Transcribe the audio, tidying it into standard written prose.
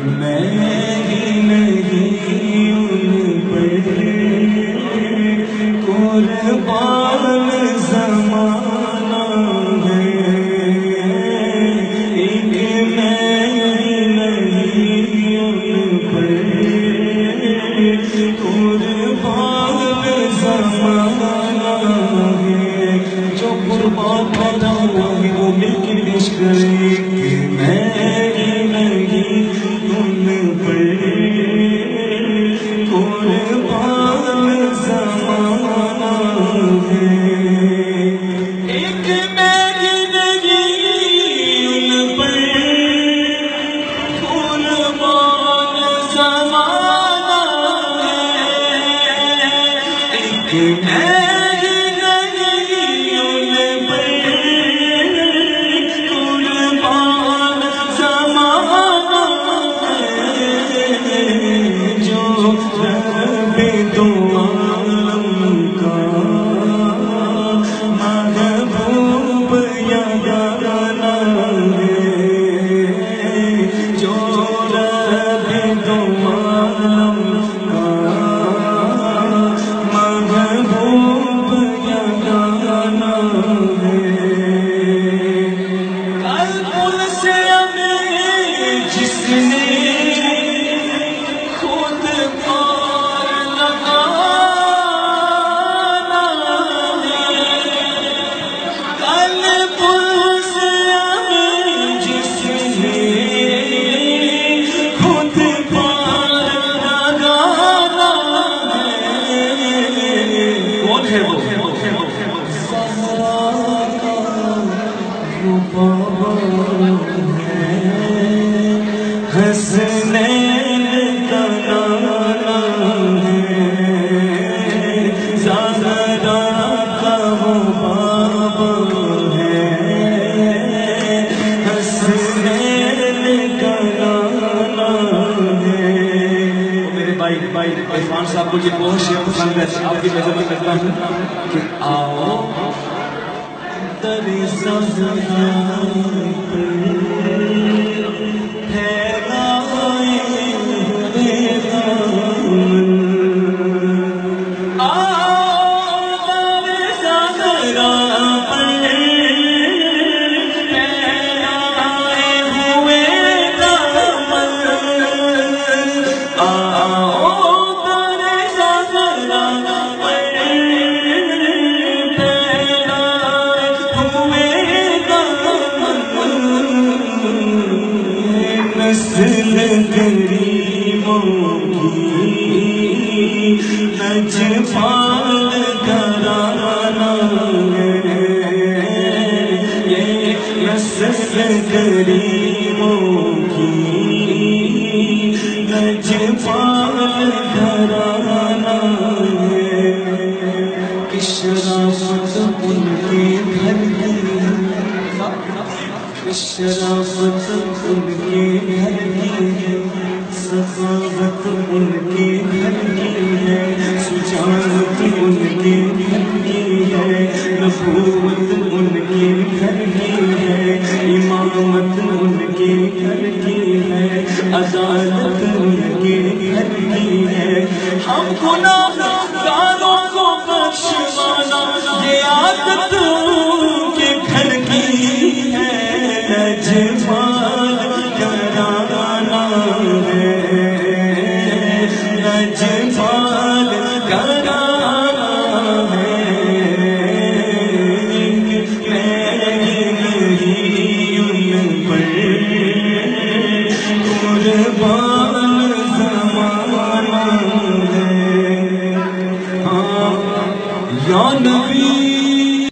میں ہی نہیں ان پر قربان زمانہ ہے، ایک میں ہی نہیں ان پر قربان زمانہ ہے، جو قربان پیدا ہوا ہے وہ مل کے پیش کرے کہ میں ہی نہیں ان پر قربان زمانہ ہے، ایک میں ہی نہیں ان پر قربان زمانہ ہے، ایک میں حسنین کا نانا ہے، زہرا کا وہ بابا ہے، حسنین کا نانا ہے۔ میرے بھائی عرفان صاحب کو یہ بہت شعر پسند ہے، آپ کی عزت کرتا ہوں کہ آؤ تری زہرا نسل گریبوں کی نجفان گھرانہ ہے، یہ نسل گریبوں کی نجفان گھرانہ ہے، کہ شرافت ان کے گھر کی، شرافت ان کے گھر کی ہے، سخاوت ان کے گھر کی ہے، شجاعت ان کے گھر کی ہے، نبوت ان کے گھر کی ہے، امامت ان کے گھر کی ہے، عدالت ان کے گھر کی ہے، ہم گناہ